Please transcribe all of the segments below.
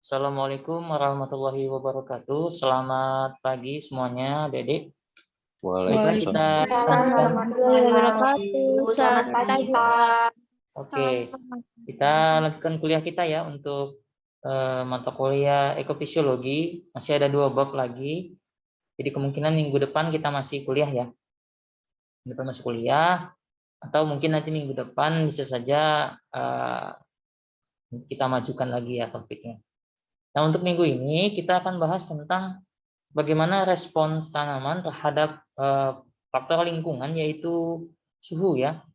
Assalamualaikum warahmatullahi wabarakatuh. Selamat pagi semuanya, Dedek. Baiklah, kita Waalaikumsalam lanjutkan. warahmatullahi wabarakatuh. Selamat Selamat pagi, pagi, Pak. Pak. Oke, kita lanjutkan kuliah kita ya untuk mata kuliah ekofisiologi. Masih ada 2 bab lagi. Jadi kemungkinan minggu depan kita masih kuliah ya. Minggu depan masih kuliah, atau mungkin nanti minggu depan bisa saja kita majukan lagi ya topiknya. Nah, untuk minggu ini kita akan bahas tentang bagaimana respons tanaman terhadap faktor lingkungan, yaitu suhu ya.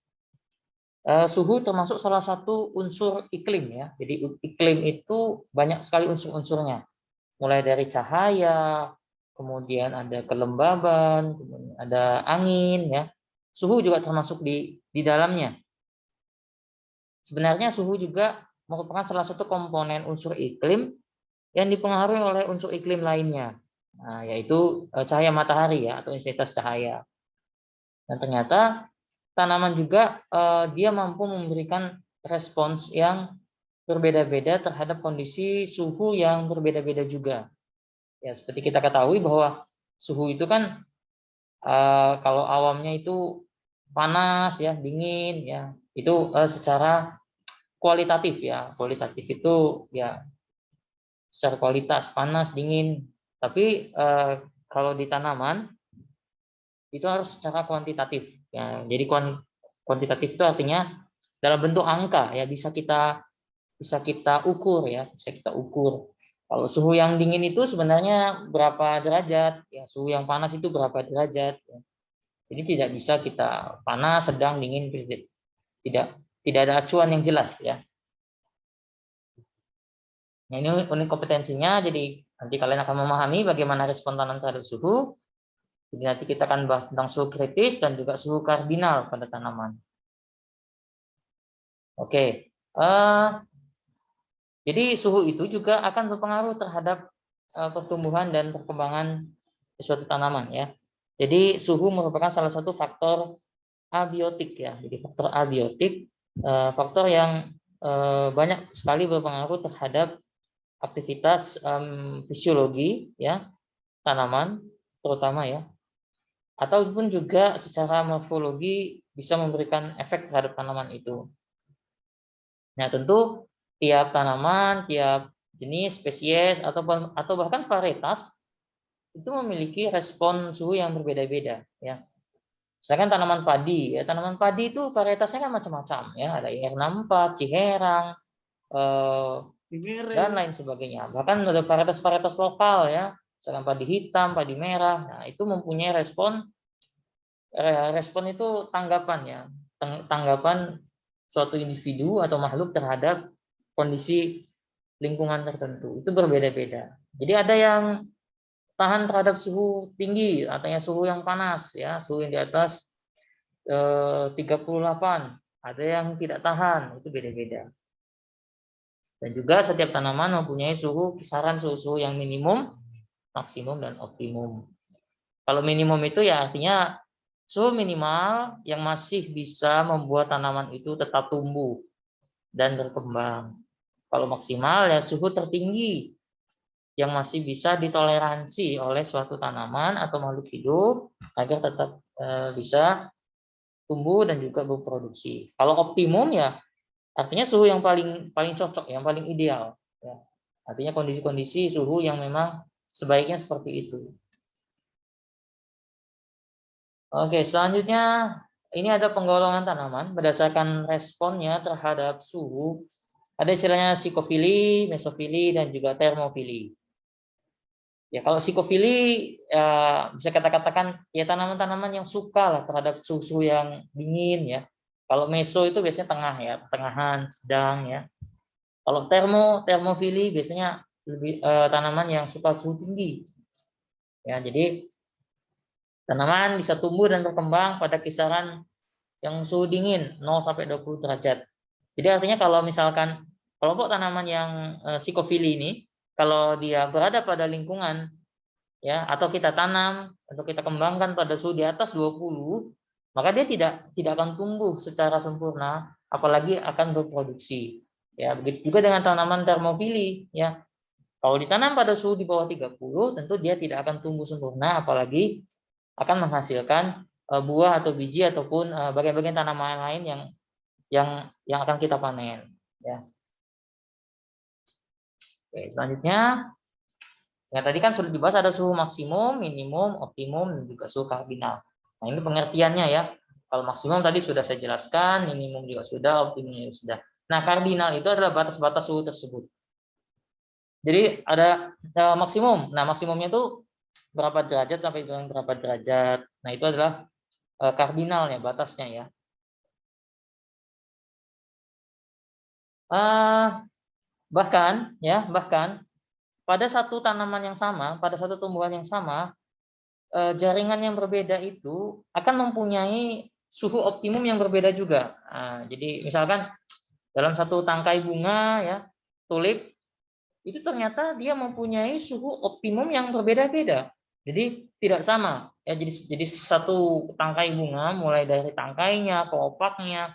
Suhu termasuk salah satu unsur iklim ya. Jadi iklim itu banyak sekali unsur-unsurnya. Mulai dari cahaya, kemudian ada kelembaban, kemudian ada angin ya. Suhu juga termasuk di dalamnya. Sebenarnya suhu juga merupakan salah satu komponen unsur iklim yang dipengaruhi oleh unsur iklim lainnya. Nah, yaitu cahaya matahari ya, atau intensitas cahaya. Dan ternyata tanaman juga dia mampu memberikan respons yang berbeda-beda terhadap kondisi suhu yang berbeda-beda juga. Ya, seperti kita ketahui bahwa suhu itu kan kalau awamnya itu panas ya, dingin ya, itu secara kualitatif ya. Kualitatif itu ya secara kualitas panas, dingin. Tapi kalau di tanaman itu harus secara kuantitatif ya. Jadi kuantitatif itu artinya dalam bentuk angka ya, bisa kita ukur ya, bisa kita ukur. Kalau suhu yang dingin itu sebenarnya berapa derajat ya, suhu yang panas itu berapa derajat ya. Jadi tidak bisa kita panas, sedang, dingin, tidak ada acuan yang jelas ya. Nah, ini unik kompetensinya, jadi nanti kalian akan memahami bagaimana respon tanaman terhadap suhu. Jadi nanti kita akan bahas tentang suhu kritis dan juga suhu kardinal pada tanaman. Oke, jadi suhu itu juga akan berpengaruh terhadap pertumbuhan dan perkembangan suatu tanaman ya. Jadi suhu merupakan salah satu faktor abiotik ya. Jadi faktor abiotik, faktor yang banyak sekali berpengaruh terhadap aktivitas fisiologi ya tanaman terutama ya, ataupun juga secara morfologi bisa memberikan efek terhadap tanaman itu. Nah, tentu tiap tanaman, tiap jenis, spesies atau bahkan varietas itu memiliki respon suhu yang berbeda-beda ya. Misalkan tanaman padi ya, tanaman padi itu varietasnya kan macam-macam ya, ada IR64, Ciherang, dan lain sebagainya. Bahkan ada varietas-varietas lokal ya, misalkan padi hitam, padi merah. Nah, itu mempunyai respon itu tanggapan ya, tanggapan suatu individu atau makhluk terhadap kondisi lingkungan tertentu. Itu berbeda-beda. Jadi ada yang tahan terhadap suhu tinggi, artinya suhu yang panas ya, suhu yang di atas 38. Ada yang tidak tahan, itu beda-beda. Dan juga setiap tanaman mempunyai kisaran suhu yang minimum, maksimum, dan optimum. Kalau minimum itu ya artinya suhu minimal yang masih bisa membuat tanaman itu tetap tumbuh dan berkembang. Kalau maksimal ya suhu tertinggi yang masih bisa ditoleransi oleh suatu tanaman atau makhluk hidup agar tetap bisa tumbuh dan juga berproduksi. Kalau optimum ya artinya suhu yang paling cocok, yang paling ideal. Ya. Artinya kondisi-kondisi suhu yang memang sebaiknya seperti itu. Oke, selanjutnya ini ada penggolongan tanaman berdasarkan responnya terhadap suhu. Ada istilahnya psikofili, mesofili, dan juga termofili. Ya, kalau psikofili ya, bisa kita katakan ya tanaman-tanaman yang suka lah terhadap suhu yang dingin ya. Kalau meso itu biasanya tengah ya, pertengahan, sedang ya. Kalau termofili biasanya lebih tanaman yang suka suhu tinggi. Ya, jadi tanaman bisa tumbuh dan berkembang pada kisaran yang suhu dingin 0 sampai 20 derajat. Jadi artinya kalau misalkan kelompok tanaman yang psikofili ini kalau dia berada pada lingkungan ya atau kita tanam atau kita kembangkan pada suhu di atas 20, maka dia tidak akan tumbuh secara sempurna, apalagi akan berproduksi. Ya, begitu juga dengan tanaman termofili ya. Kalau ditanam pada suhu di bawah 30, tentu dia tidak akan tumbuh sempurna, apalagi akan menghasilkan buah atau biji ataupun bagian-bagian tanaman lain yang akan kita panen. Ya. Oke, selanjutnya, ya tadi kan sudah dibahas ada suhu maksimum, minimum, optimum, dan juga suhu kardinal. Nah ini pengertiannya ya. Kalau maksimum tadi sudah saya jelaskan, minimum juga sudah, optimum juga sudah. Nah kardinal itu adalah batas-batas suhu tersebut. Jadi ada maksimum. Nah maksimumnya itu berapa derajat sampai dengan berapa derajat. Nah itu adalah kardinalnya, batasnya ya. Bahkan pada satu tanaman yang sama, pada satu tumbuhan yang sama, jaringan yang berbeda itu akan mempunyai suhu optimum yang berbeda juga. Nah, jadi misalkan dalam satu tangkai bunga ya, tulip itu ternyata dia mempunyai suhu optimum yang berbeda-beda. Jadi tidak sama ya. Jadi satu tangkai bunga mulai dari tangkainya, kelopaknya,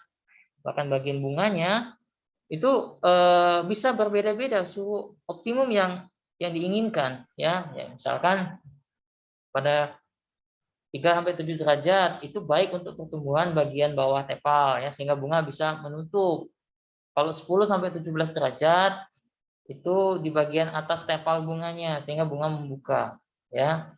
bahkan bagian bunganya itu bisa berbeda-beda suhu optimum yang diinginkan ya. Ya misalkan pada 3 sampai 7 derajat itu baik untuk pertumbuhan bagian bawah tepal ya sehingga bunga bisa menutup. Kalau 10 sampai 17 derajat itu di bagian atas tepal bunganya sehingga bunga membuka ya.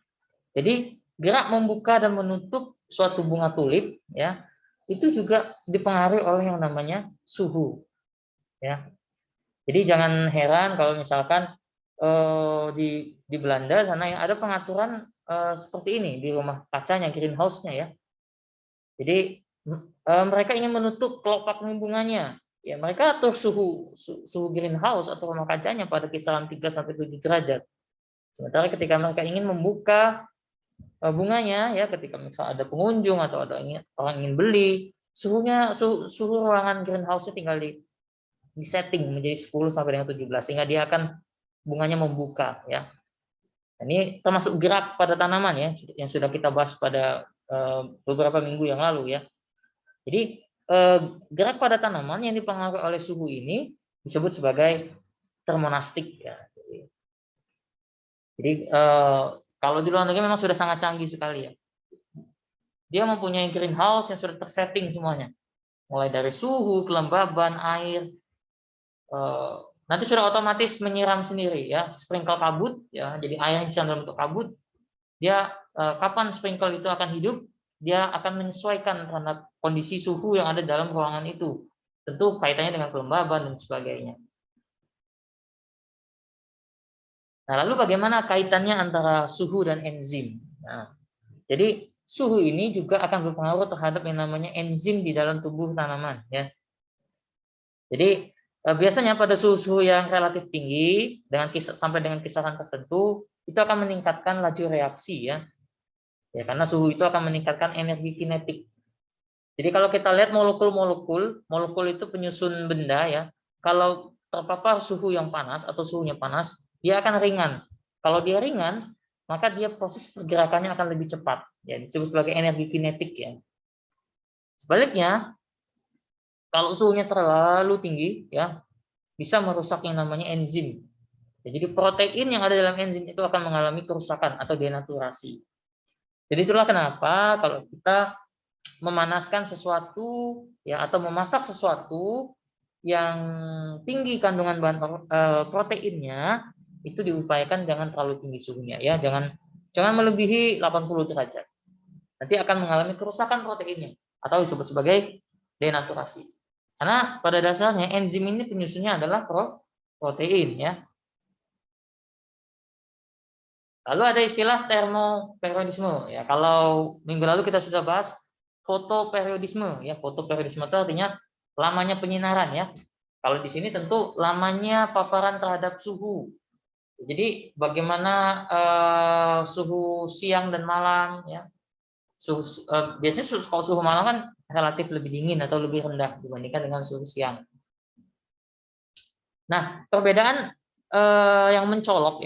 Jadi gerak membuka dan menutup suatu bunga tulip ya itu juga dipengaruhi oleh yang namanya suhu ya. Jadi jangan heran kalau misalkan di Belanda sana yang ada pengaturan seperti ini di rumah kacanya, greenhouse-nya ya. Jadi mereka ingin menutup kelopak bunganya. Ya, mereka atur suhu greenhouse atau rumah kacanya pada kisaran 3 sampai 7 derajat. Sementara ketika mereka ingin membuka bunganya ya ketika misalnya ada pengunjung atau ada orang ingin beli, suhu ruangan greenhouse-nya tinggal di setting menjadi 10 sampai dengan 17 sehingga dia akan bunganya membuka ya. Ini termasuk gerak pada tanaman ya yang sudah kita bahas pada beberapa minggu yang lalu ya. Jadi gerak pada tanaman yang dipengaruhi oleh suhu ini disebut sebagai termonastik ya. Jadi kalau di luar negeri memang sudah sangat canggih sekali ya. Dia mempunyai greenhouse yang sudah tersetting semuanya. Mulai dari suhu, kelembaban, air, nanti sudah otomatis menyiram sendiri ya, sprinkle kabut ya. Jadi air yang disiram dalam bentuk kabut, dia kapan sprinkle itu akan hidup, dia akan menyesuaikan terhadap kondisi suhu yang ada dalam ruangan itu. Tentu kaitannya dengan kelembaban dan sebagainya. Nah, lalu bagaimana kaitannya antara suhu dan enzim? Nah, jadi suhu ini juga akan berpengaruh terhadap yang namanya enzim di dalam tubuh tanaman ya. Jadi biasanya pada suhu-suhu yang relatif tinggi sampai dengan kisaran tertentu itu akan meningkatkan laju reaksi ya. Ya karena suhu itu akan meningkatkan energi kinetik. Jadi kalau kita lihat molekul itu penyusun benda ya. Kalau terpapar suhu yang panas atau suhunya panas, dia akan ringan. Kalau dia ringan, maka dia proses pergerakannya akan lebih cepat. Ya, disebut sebagai energi kinetik ya. Sebaliknya, kalau suhunya terlalu tinggi, ya bisa merusak yang namanya enzim. Ya, jadi protein yang ada dalam enzim itu akan mengalami kerusakan atau denaturasi. Jadi itulah kenapa kalau kita memanaskan sesuatu ya atau memasak sesuatu yang tinggi kandungan bahan proteinnya itu diupayakan jangan terlalu tinggi suhunya ya, jangan melebihi 80 derajat. Nanti akan mengalami kerusakan proteinnya atau disebut sebagai denaturasi. Karena pada dasarnya enzim ini penyusunnya adalah protein ya. Lalu ada istilah termoperiodisme ya. Kalau minggu lalu kita sudah bahas fotoperiodisme ya. Fotoperiodisme itu artinya lamanya penyinaran ya. Kalau di sini tentu lamanya paparan terhadap suhu. Jadi bagaimana suhu siang dan malam ya. Biasanya kalau suhu malam kan relatif lebih dingin atau lebih rendah dibandingkan dengan suhu siang. Nah, perbedaan yang mencolok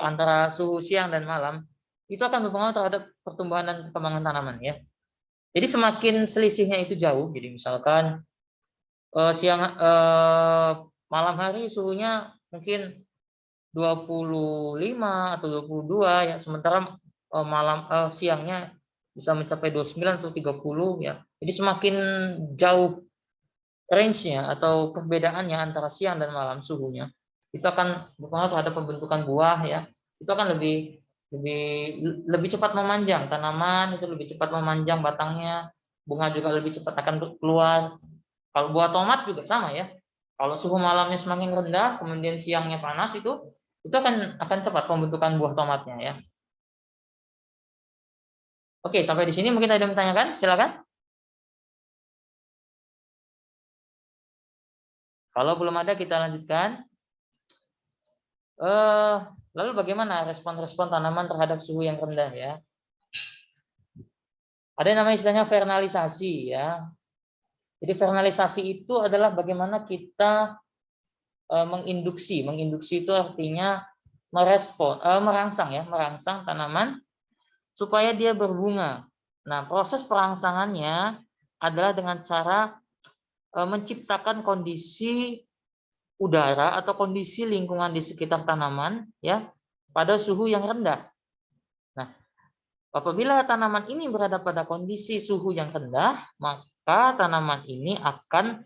antara suhu siang dan malam itu akan berpengaruh terhadap pertumbuhan dan perkembangan tanaman ya. Jadi semakin selisihnya itu jauh, jadi misalkan malam hari suhunya mungkin 25 atau 22 ya, sementara siangnya bisa mencapai 29 atau 30 ya. Jadi semakin jauh range-nya atau perbedaannya antara siang dan malam suhunya, itu akan berpengaruh terhadap pembentukan buah ya. Itu akan lebih lebih cepat memanjang, tanaman itu lebih cepat memanjang batangnya, bunga juga lebih cepat akan keluar. Kalau buah tomat juga sama ya. Kalau suhu malamnya semakin rendah, kemudian siangnya panas, itu akan cepat pembentukan buah tomatnya ya. Oke, sampai di sini mungkin ada yang bertanyakan, silakan. Kalau belum ada kita lanjutkan. Lalu bagaimana respon-respon tanaman terhadap suhu yang rendah ya? Ada yang namanya istilahnya vernalisasi ya. Jadi vernalisasi itu adalah bagaimana kita menginduksi. Menginduksi itu artinya merangsang tanaman supaya dia berbunga. Nah, proses perangsangannya adalah dengan cara menciptakan kondisi udara atau kondisi lingkungan di sekitar tanaman ya pada suhu yang rendah. Nah, apabila tanaman ini berada pada kondisi suhu yang rendah, maka tanaman ini akan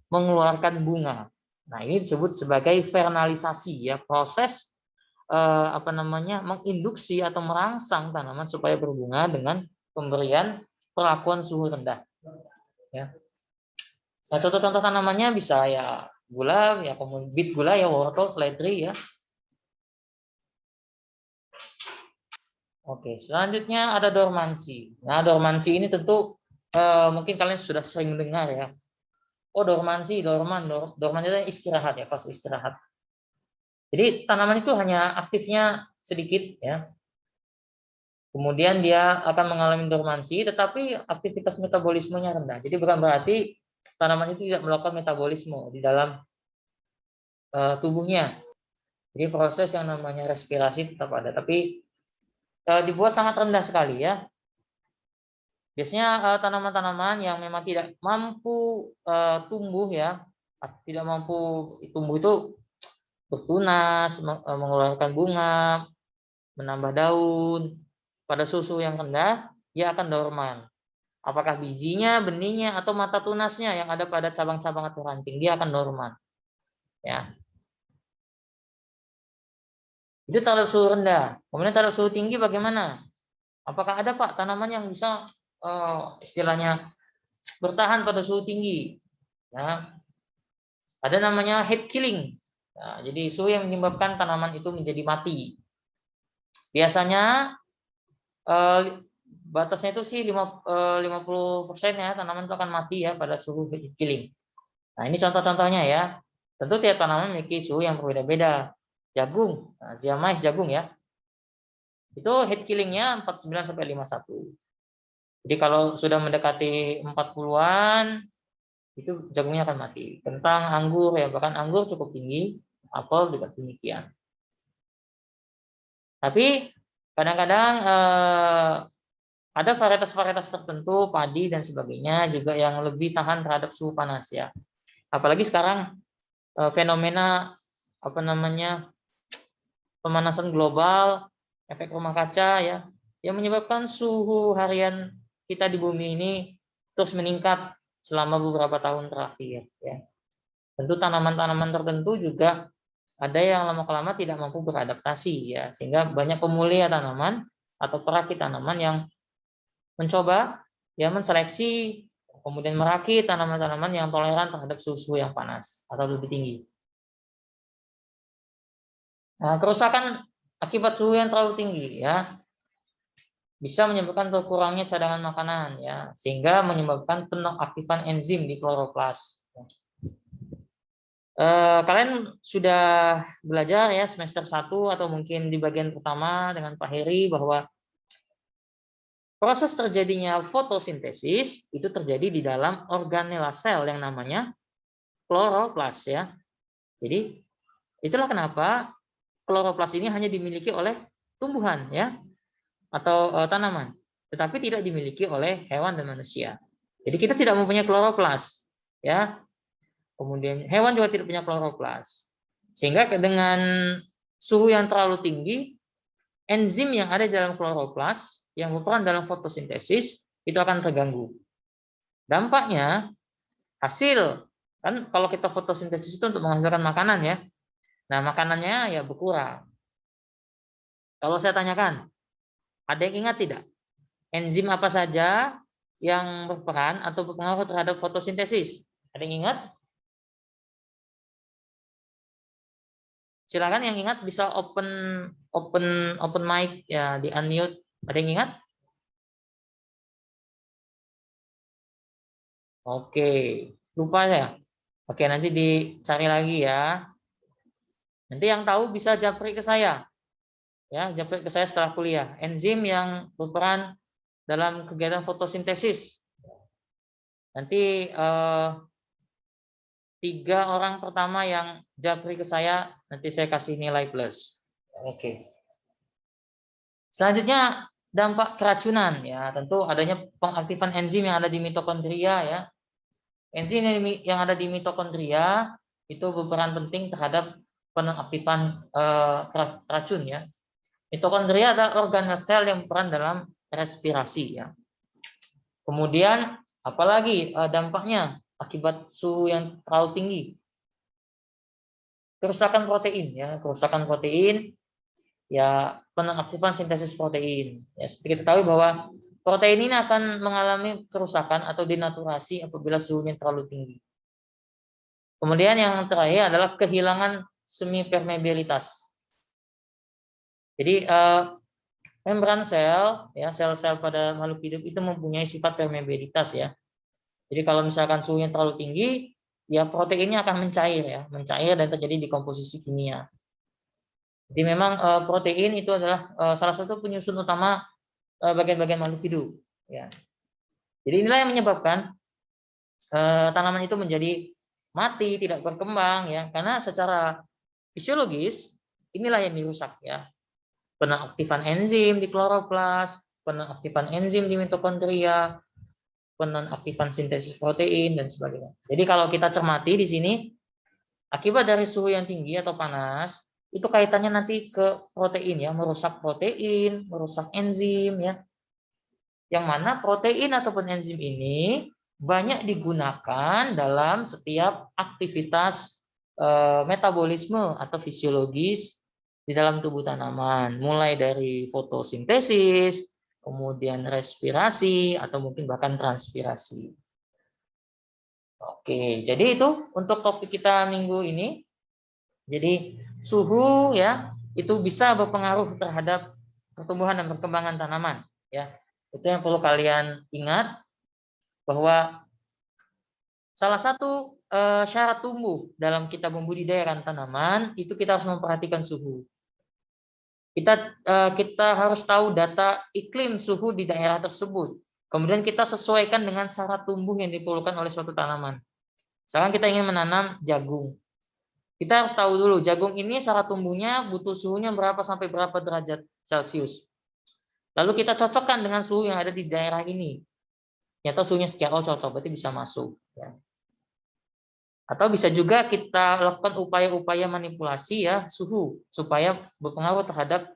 mengeluarkan bunga. Nah, ini disebut sebagai vernalisasi ya, proses menginduksi atau merangsang tanaman supaya berbunga dengan pemberian perlakuan suhu rendah. Ya. Nah, contoh-contoh tanamannya bisa ya gula, ya bit gula, ya wortel, seledri ya. Oke, selanjutnya ada dormansi. Nah, dormansi ini tentu mungkin kalian sudah sering mendengar ya. Oh, dormansi, dorman itu istirahat ya, pas istirahat. Jadi tanaman itu hanya aktifnya sedikit ya. Kemudian dia akan mengalami dormansi, tetapi aktivitas metabolismenya rendah. Jadi bukan berarti tanaman itu tidak melakukan metabolisme di dalam tubuhnya. Jadi proses yang namanya respirasi tetap ada, tapi dibuat sangat rendah sekali ya. Biasanya tanaman-tanaman yang memang tidak mampu tumbuh ya, tidak mampu tumbuh itu bertunas, mengeluarkan bunga, menambah daun, pada suhu yang rendah, dia akan dorman. Apakah bijinya, benihnya, atau mata tunasnya yang ada pada cabang-cabang atau ranting, dia akan dorman. Ya. Itu terhadap suhu rendah. Kemudian terhadap suhu tinggi bagaimana? Apakah ada Pak tanaman yang bisa istilahnya bertahan pada suhu tinggi? Ya. Ada namanya heat killing. Nah, jadi suhu yang menyebabkan tanaman itu menjadi mati. Biasanya batasnya itu sih 50% ya, tanaman itu akan mati ya pada suhu heat killing. Nah, ini contoh-contohnya ya. Tentu tiap tanaman memiliki suhu yang berbeda-beda. Jagung, ziamais jagung ya. Itu heat killingnya 49 sampai 51. Jadi kalau sudah mendekati 40-an, itu jagungnya akan mati. Kentang, anggur ya, bahkan anggur cukup tinggi, apel juga demikian. Tapi kadang-kadang ada varietas-varietas tertentu, padi dan sebagainya juga yang lebih tahan terhadap suhu panas ya. Apalagi sekarang fenomena pemanasan global, efek rumah kaca ya, yang menyebabkan suhu harian kita di bumi ini terus meningkat selama beberapa tahun terakhir ya. Tentu tanaman-tanaman tertentu juga ada yang lama-kelama tidak mampu beradaptasi ya, sehingga banyak pemulia tanaman atau perakit tanaman yang mencoba ya menseleksi kemudian merakit tanaman-tanaman yang toleran terhadap suhu yang panas atau lebih tinggi. Nah, kerusakan akibat suhu yang terlalu tinggi ya bisa menyebabkan berkurangnya cadangan makanan ya, sehingga menyebabkan penonaktifan enzim di kloroplas. Kalian sudah belajar ya semester 1 atau mungkin di bagian pertama dengan Pak Heri bahwa proses terjadinya fotosintesis itu terjadi di dalam organela sel yang namanya kloroplas ya. Jadi itulah kenapa kloroplas ini hanya dimiliki oleh tumbuhan ya atau tanaman, tetapi tidak dimiliki oleh hewan dan manusia. Jadi kita tidak mempunyai kloroplas ya. Kemudian hewan juga tidak punya kloroplas. Sehingga dengan suhu yang terlalu tinggi, enzim yang ada di dalam kloroplas yang berperan dalam fotosintesis itu akan terganggu. Dampaknya hasil, kan kalau kita fotosintesis itu untuk menghasilkan makanan ya. Nah, makanannya ya berkurang. Kalau saya tanyakan, ada yang ingat tidak? Enzim apa saja yang berperan atau berpengaruh terhadap fotosintesis? Ada yang ingat? Silakan yang ingat bisa open mic ya, di unmute. Ada yang ingat? Oke, lupa ya. Oke, nanti dicari lagi ya. Nanti yang tahu bisa japri ke saya. Ya, japri ke saya setelah kuliah. Enzim yang berperan dalam kegiatan fotosintesis. Nanti 3 orang pertama yang japri ke saya, nanti saya kasih nilai plus. Oke. Selanjutnya dampak keracunan ya, tentu adanya pengaktifan enzim yang ada di mitokondria ya. Enzim yang ada di mitokondria itu berperan penting terhadap penaktifan racun ya. Mitokondria adalah organ sel yang berperan dalam respirasi ya. Kemudian apalagi dampaknya akibat suhu yang terlalu tinggi? Kerusakan protein ya, kerusakan protein ya, penonaktifan sintesis protein. Ya, seperti kita tahu bahwa protein ini akan mengalami kerusakan atau denaturasi apabila suhunya terlalu tinggi. Kemudian yang terakhir adalah kehilangan semi permeabilitas. Jadi membran sel, ya sel-sel pada makhluk hidup itu mempunyai sifat permeabilitas ya. Jadi kalau misalkan suhunya terlalu tinggi, ya proteinnya akan mencair ya, mencair dan terjadi dekomposisi kimia. Jadi memang protein itu adalah salah satu penyusun utama bagian-bagian makhluk hidup. Ya. Jadi inilah yang menyebabkan tanaman itu menjadi mati, tidak berkembang ya, karena secara fisiologis inilah yang dirusak ya. Penaktifan enzim di kloroplas, penaktifan enzim di mitokondria, penaktifan sintesis protein dan sebagainya. Jadi kalau kita cermati di sini, akibat dari suhu yang tinggi atau panas, itu kaitannya nanti ke protein ya, merusak protein, merusak enzim ya. Yang mana protein ataupun enzim ini banyak digunakan dalam setiap aktivitas metabolisme atau fisiologis di dalam tubuh tanaman, mulai dari fotosintesis, kemudian respirasi atau mungkin bahkan transpirasi. Oke, jadi itu untuk topik kita minggu ini. Jadi suhu ya itu bisa berpengaruh terhadap pertumbuhan dan perkembangan tanaman ya. Itu yang perlu kalian ingat, bahwa salah satu syarat tumbuh dalam kita membudidayakan tanaman itu kita harus memperhatikan suhu. Kita harus tahu data iklim suhu di daerah tersebut. Kemudian kita sesuaikan dengan syarat tumbuh yang diperlukan oleh suatu tanaman. Misalkan kita ingin menanam jagung. Kita harus tahu dulu jagung ini syarat tumbuhnya butuh suhunya berapa sampai berapa derajat Celcius. Lalu kita cocokkan dengan suhu yang ada di daerah ini. Ternyata suhunya sekian, oh cocok, berarti bisa masuk. Ya. Atau bisa juga kita lakukan upaya-upaya manipulasi ya suhu supaya berpengaruh terhadap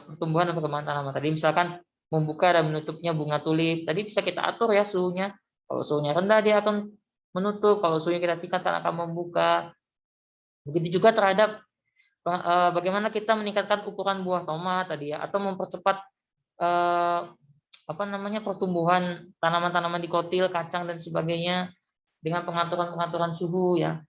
pertumbuhan dan perkembangan tanaman. Tadi misalkan membuka dan menutupnya bunga tulip, tadi bisa kita atur ya suhunya. Kalau suhunya rendah dia akan menutup, kalau suhunya kita tingkatkan akan membuka. Begitu juga terhadap bagaimana kita meningkatkan ukuran buah tomat tadi ya, atau mempercepat pertumbuhan tanaman-tanaman di kotil, kacang dan sebagainya dengan pengaturan-pengaturan suhu ya.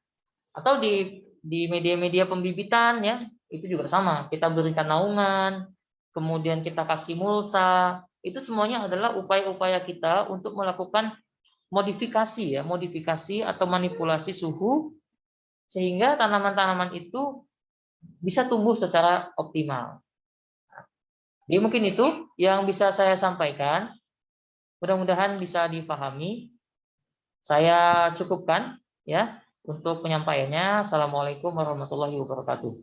Atau di media-media pembibitan ya, itu juga sama. Kita berikan naungan, kemudian kita kasih mulsa. Itu semuanya adalah upaya-upaya kita untuk melakukan modifikasi ya, modifikasi atau manipulasi suhu sehingga tanaman-tanaman itu bisa tumbuh secara optimal. Jadi mungkin itu yang bisa saya sampaikan. Mudah-mudahan bisa dipahami. Saya cukupkan ya untuk penyampaiannya. Assalamualaikum warahmatullahi wabarakatuh.